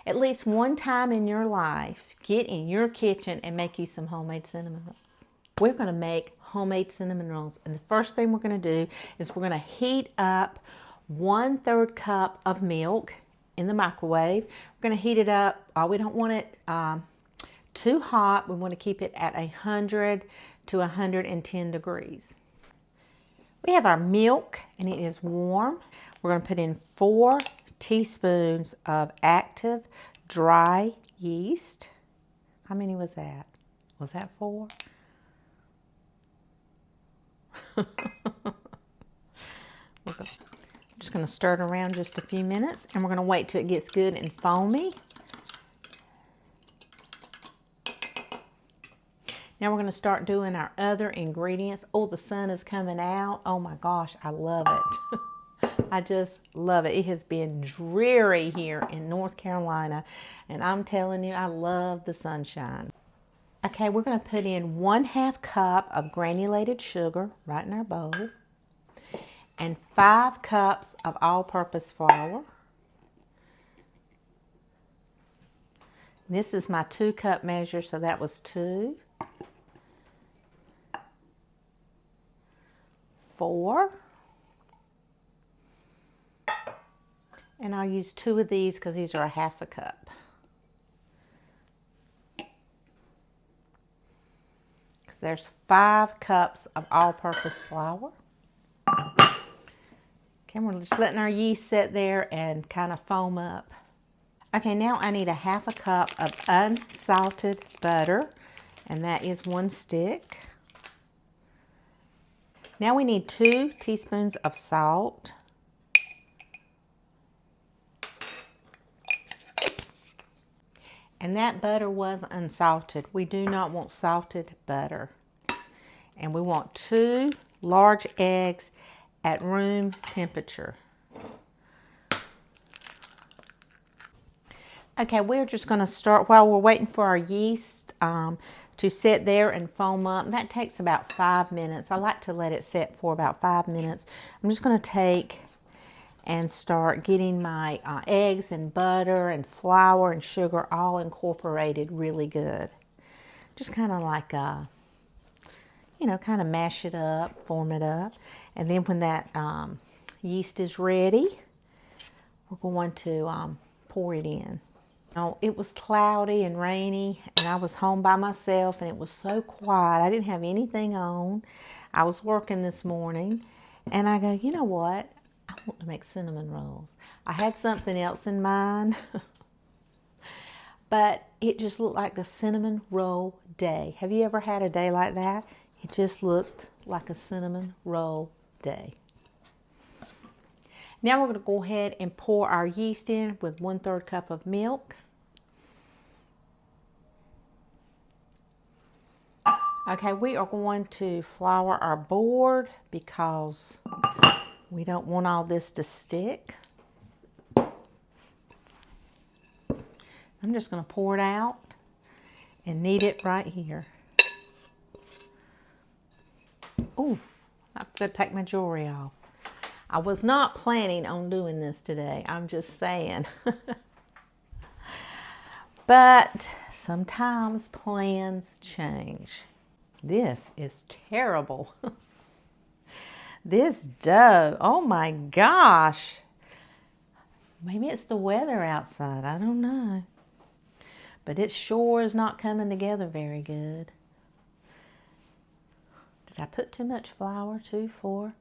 At least one time in your life, get in your kitchen and make you some homemade cinnamon rolls. We're going to make homemade cinnamon rolls. And the first thing we're going to do is we're going to heat up 1/3 cup of milk in the microwave. We're going to heat it up. We don't want it too hot. We want to keep it at 100 to 110 degrees. We have our milk and it is warm. We're going to put in 4 teaspoons of active dry yeast. How many was that? Was that 4? I'm just going to stir it around just a few minutes and we're going to wait till it gets good and foamy. Now we're going to start doing our other ingredients. Oh, the sun is coming out. Oh my gosh, I love it. I just love it. It has been dreary here in North Carolina, and I'm telling you, I love the sunshine. Okay, we're going to put in 1/2 cup of granulated sugar right in our bowl, and 5 cups of all-purpose flour. This is my 2-cup measure, so that was 2. 4, and I'll use 2 of these because these are 1/2 cup. There's 5 cups of all-purpose flour. Okay, we're just letting our yeast sit there and kind of foam up. Okay, now I need 1/2 cup of unsalted butter, and that is 1 stick. Now we need 2 teaspoons of salt. And that butter was unsalted. We do not want salted butter. And we want 2 large eggs at room temperature. Okay, we're just going to start while we're waiting for our yeast to sit there and foam up. That takes about 5 minutes. I like to let it sit for about 5 minutes. I'm just going to take and start getting my eggs and butter and flour and sugar all incorporated really good. Just kind of like, you know, kind of mash it up, form it up. And then when that yeast is ready, we're going to pour it in. Now, it was cloudy and rainy, and I was home by myself, and it was so quiet. I didn't have anything on. I was working this morning, and I go, you know what? I want to make cinnamon rolls. I had something else in mind, but it just looked like a cinnamon roll day. Have you ever had a day like that? It just looked like a cinnamon roll day. Now we're going to go ahead and pour our yeast in with 1/3 cup of milk. Okay, we are going to flour our board because we don't want all this to stick. I'm just going to pour it out and knead it right here. Oh, I'm going to take my jewelry off. I was not planning on doing this today. I'm just saying. But sometimes plans change. This is terrible. This dough, oh my gosh. Maybe it's the weather outside, I don't know. But it sure is not coming together very good. Did I put too much flour too for?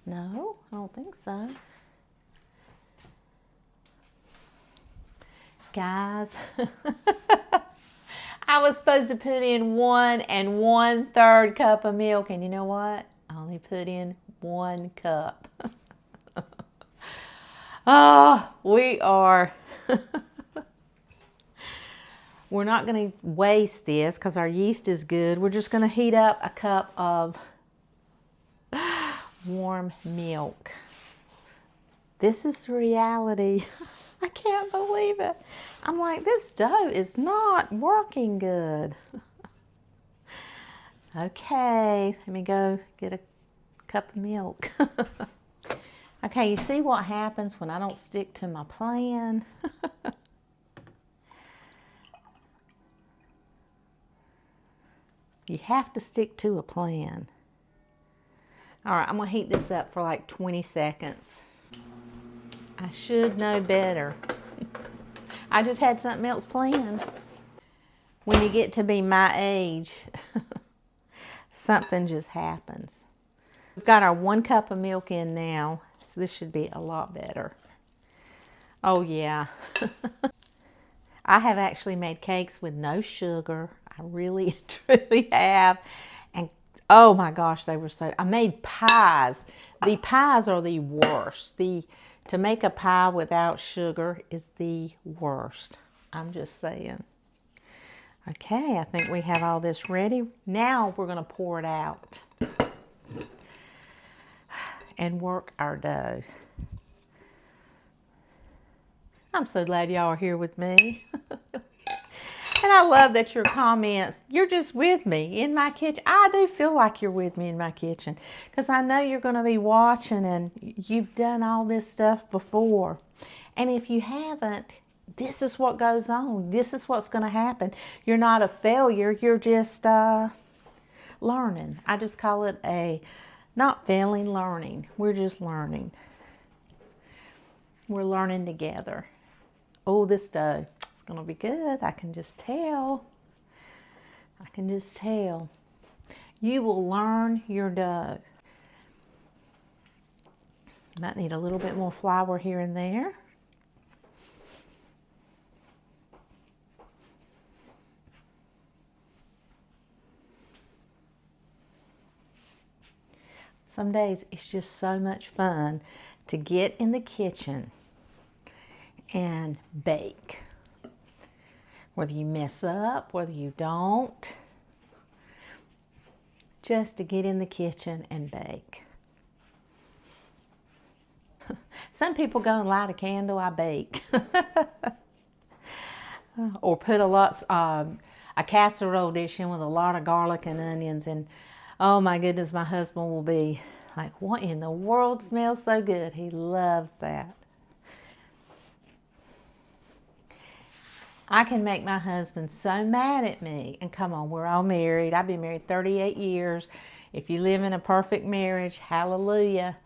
No, I don't think so. Guys, I was supposed to put in 1 1/3 cup of milk, and you know what? I only put in 1 cup. Oh, we're not going to waste this because our yeast is good. We're just going to heat up a cup of warm milk. This is the reality. I can't believe it. I'm like, this dough is not working good. Okay, let me go get a cup of milk. Okay, you see what happens when I don't stick to my plan? You have to stick to a plan. All right, I'm gonna heat this up for like 20 seconds. I should know better. I just had something else planned. When you get to be my age, something just happens. We've got our 1 cup of milk in now, so this should be a lot better. Oh yeah. I have actually made cakes with no sugar. I really, truly have. And oh my gosh, they were so, I made pies. The pies are the worst. To make a pie without sugar is the worst. I'm just saying. Okay, I think we have all this ready. Now we're gonna pour it out and work our dough. I'm so glad y'all are here with me. And I love that your comments, you're just with me in my kitchen. I do feel like you're with me in my kitchen because I know you're going to be watching and you've done all this stuff before. And if you haven't, this is what goes on. This is what's going to happen. You're not a failure. You're just learning. I just call it not failing, learning. We're just learning. We're learning together. Oh, this dough. Gonna be good. I can just tell. I can just tell. You will learn your dough. Might need a little bit more flour here and there. Some days it's just so much fun to get in the kitchen and bake. Whether you mess up, whether you don't, just to get in the kitchen and bake. Some people go and light a candle, I bake. Or put a casserole dish in with a lot of garlic and onions, and oh my goodness, my husband will be like, what in the world smells so good? He loves that. I can make my husband so mad at me. And come on, we're all married. I've been married 38 years. If you live in a perfect marriage, hallelujah.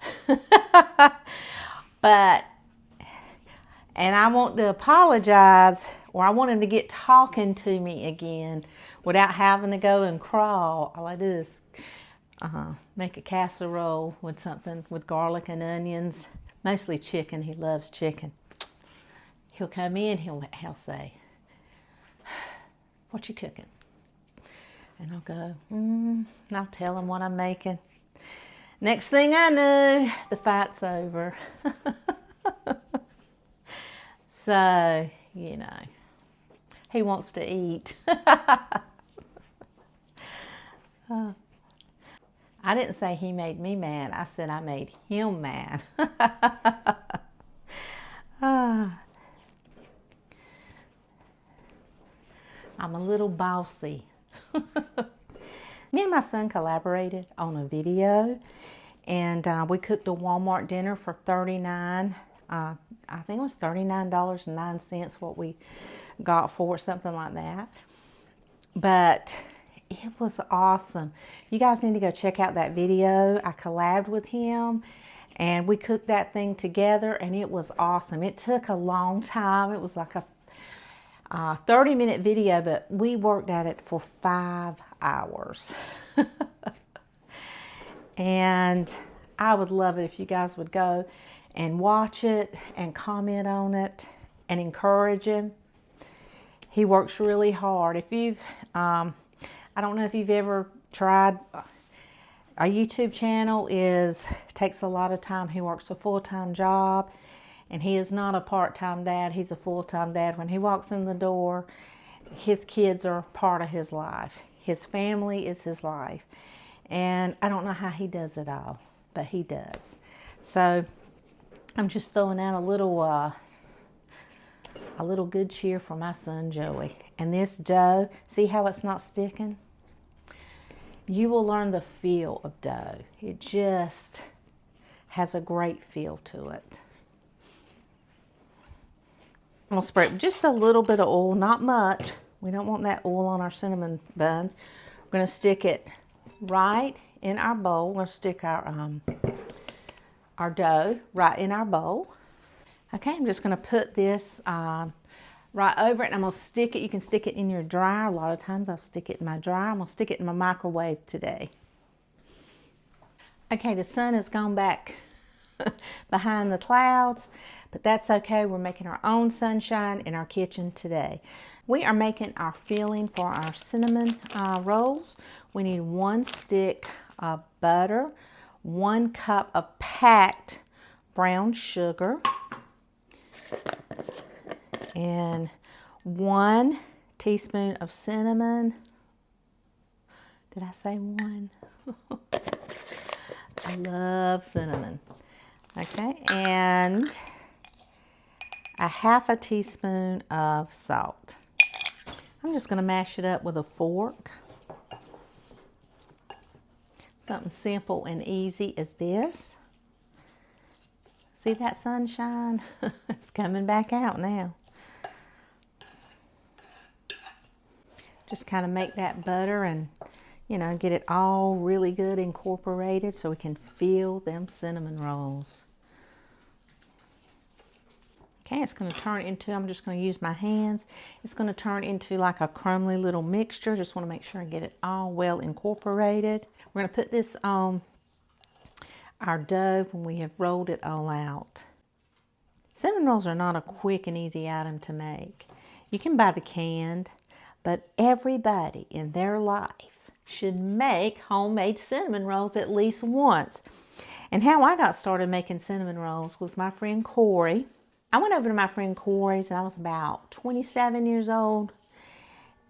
And I want to apologize, or I want him to get talking to me again without having to go and crawl. All I do is make a casserole with something with garlic and onions, mostly chicken. He loves chicken. He'll come in, he'll say, what you cooking? And I'll go, and I'll tell him what I'm making. Next thing I know, the fight's over. So, you know, he wants to eat. I didn't say he made me mad. I said I made him mad. I'm a little bossy. Me and my son collaborated on a video, and we cooked a Walmart dinner for $39. I think it was $39.09 what we got for it, something like that. But it was awesome. You guys need to go check out that video. I collabed with him, and we cooked that thing together, and it was awesome. It took a long time. It was like a 30-minute video, but we worked at it for 5 hours. And I would love it if you guys would go and watch it and comment on it and encourage him. He works really hard. If you've, I don't know if you've ever tried, our YouTube channel takes a lot of time. He works a full-time job. And he is not a part-time dad. He's a full-time dad. When he walks in the door, his kids are part of his life. His family is his life. And I don't know how he does it all, but he does. So I'm just throwing out a little good cheer for my son, Joey. And this dough, see how it's not sticking? You will learn the feel of dough. It just has a great feel to it. I'm going to spray just a little bit of oil, not much. We don't want that oil on our cinnamon buns. We're going to stick it right in our bowl. We're going to stick our dough right in our bowl. Okay, I'm just going to put this right over it, and I'm going to stick it. You can stick it in your dryer. A lot of times I'll stick it in my dryer. I'm going to stick it in my microwave today. Okay, the sun has gone back behind the clouds, but that's okay. We're making our own sunshine in our kitchen today. We are making our filling for our cinnamon rolls. We need 1 stick of butter, 1 cup of packed brown sugar, and 1 teaspoon of cinnamon. Did I say 1? I love cinnamon. Okay, and a 1/2 teaspoon of salt. I'm just going to mash it up with a fork. Something simple and easy as this. See that sunshine? It's coming back out now. Just kind of make that butter and, you know, get it all really good incorporated so we can feel them cinnamon rolls. Okay, it's going to turn into, I'm just going to use my hands. It's going to turn into like a crumbly little mixture. Just want to make sure and get it all well incorporated. We're going to put this on our dough when we have rolled it all out. Cinnamon rolls are not a quick and easy item to make. You can buy the canned, but everybody in their life should make homemade cinnamon rolls at least once. And how I got started making cinnamon rolls was my friend Corey. I went over to my friend Corey's and I was about 27 years old,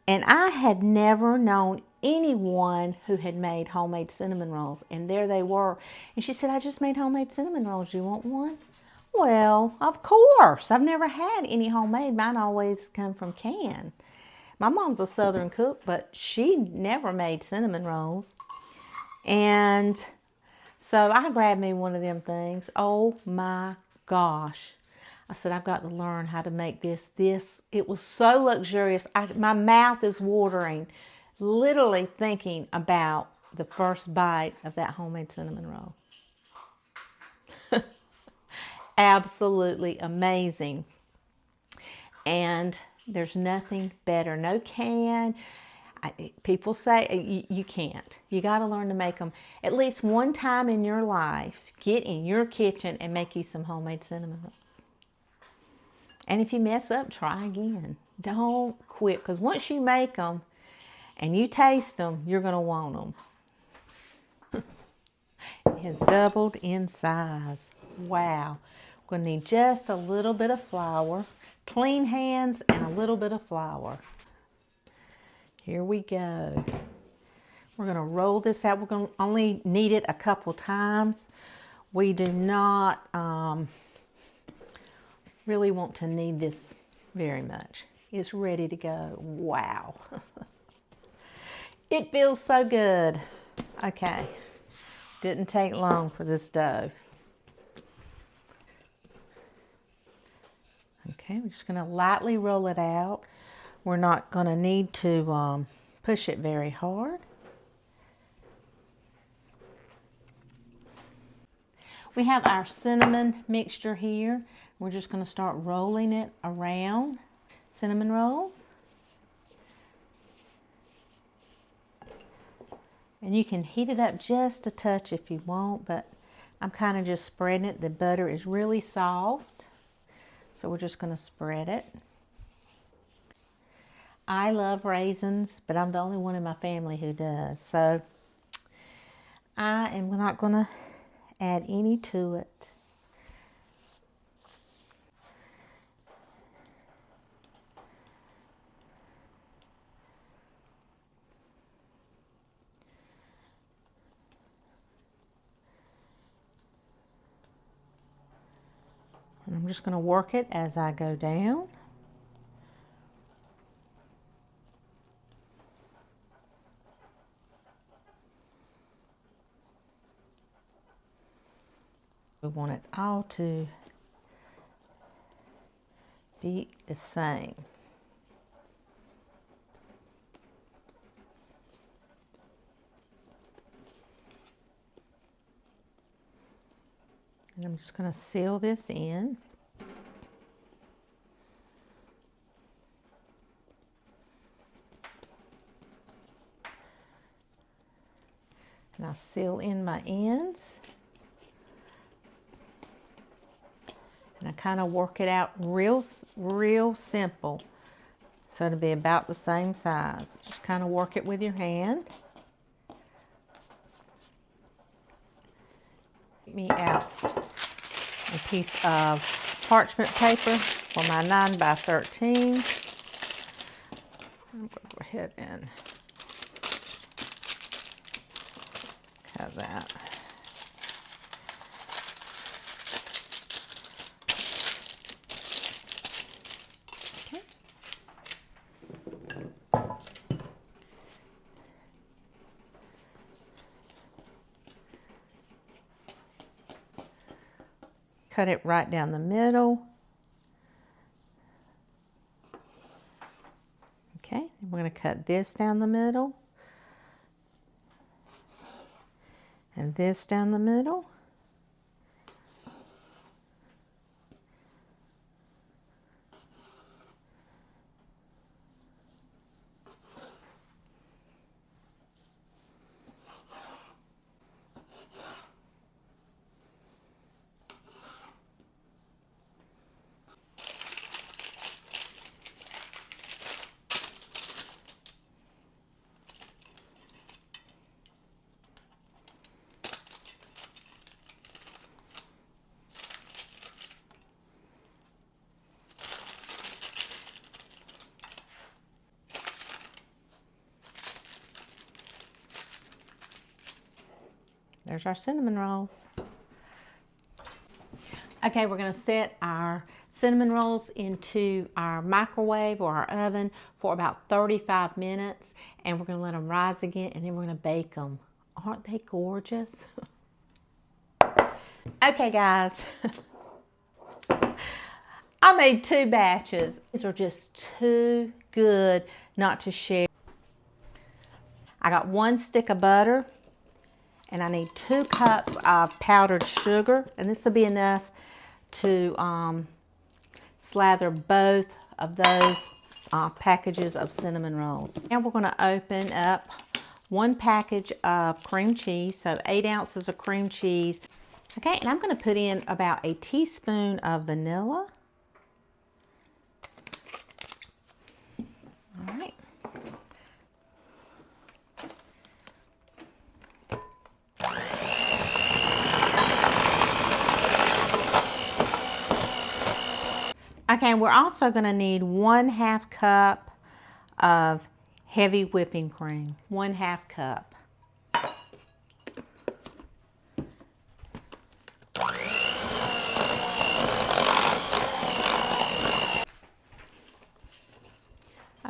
and I had never known anyone who had made homemade cinnamon rolls, and there they were. And she said, I just made homemade cinnamon rolls. You want one? Well, of course. I've never had any homemade. Mine always come from canned. My mom's a Southern cook, but she never made cinnamon rolls. And so I grabbed me one of them things. Oh my gosh. I said, I've got to learn how to make this. It was so luxurious. My mouth is watering, literally thinking about the first bite of that homemade cinnamon roll. Absolutely amazing. And there's nothing better. No can. People say you can't. You got to learn to make them at least one time in your life. Get in your kitchen and make you some homemade cinnamon rolls. And if you mess up, try again. Don't quit, because once you make them and you taste them, you're going to want them. It has doubled in size. Wow. We're going to need just a little bit of flour, clean hands, and a little bit of flour. Here we go. We're going to roll this out. We're going to only knead it a couple times. We do not really want to knead this very much. It's ready to go. Wow. It feels so good. Okay. Didn't take long for this dough. Okay, we're just going to lightly roll it out. We're not going to need to push it very hard. We have our cinnamon mixture here. We're just going to start rolling it around. Cinnamon rolls. And you can heat it up just a touch if you want, but I'm kind of just spreading it. The butter is really soft, so we're just going to spread it. I love raisins, but I'm the only one in my family who does. So I am not going to add any to it. And I'm just going to work it as I go down. We want it all to be the same. And I'm just going to seal this in. And I seal in my ends. And I kind of work it out real simple. So it'll be about the same size. Just kind of work it with your hand. Me out a piece of parchment paper for my 9x13. I'm going to go ahead and cut that. Okay. Cut it right down the middle. Okay, we're going to cut this down the middle. And this down the middle. There's our cinnamon rolls. Okay, we're going to set our cinnamon rolls into our microwave or our oven for about 35 minutes, and we're going to let them rise again, and then we're going to bake them. Aren't they gorgeous? Okay, guys. I made 2 batches. These are just too good not to share. I got 1 stick of butter. And I need 2 cups of powdered sugar, and this will be enough to slather both of those packages of cinnamon rolls. Now we're going to open up 1 package of cream cheese, so 8 ounces of cream cheese. Okay, and I'm going to put in about a teaspoon of vanilla. All right. Okay, we're also going to need 1/2 cup of heavy whipping cream. 1/2 cup.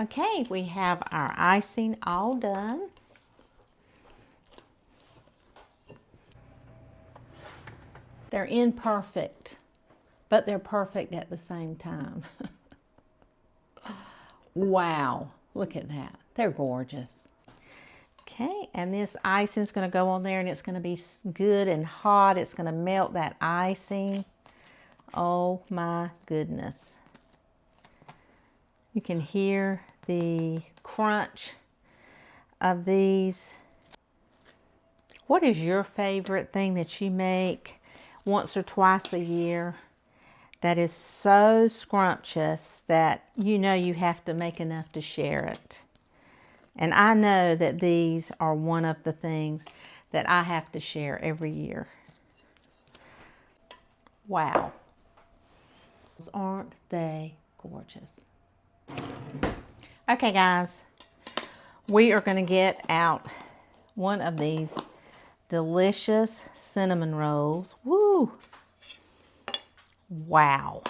Okay, we have our icing all done. They're imperfect, but they're perfect at the same time. Wow, look at that. They're gorgeous. Okay, and this icing is going to go on there, and it's going to be good and hot. It's going to melt that icing. Oh my goodness. You can hear the crunch of these. What is your favorite thing that you make once or twice a year that is so scrumptious that you know you have to make enough to share it? And I know that these are one of the things that I have to share every year. Wow. Aren't they gorgeous? Okay, guys, we are going to get out one of these delicious cinnamon rolls. Woo! Wow.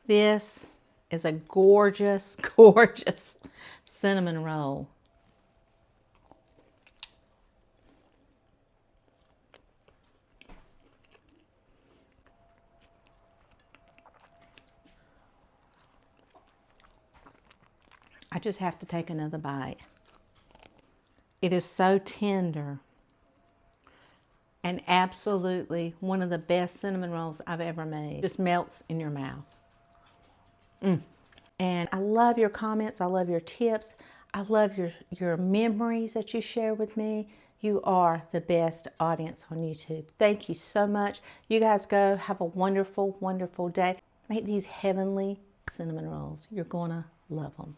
This is a gorgeous, gorgeous cinnamon roll. I just have to take another bite. It is so tender. and absolutely one of the best cinnamon rolls I've ever made. Just melts in your mouth. And I love your comments. I love your tips. I love your memories that you share with me. You are the best audience on YouTube. Thank you so much. You guys go have a wonderful, wonderful day. Make these heavenly cinnamon rolls. You're going to love them.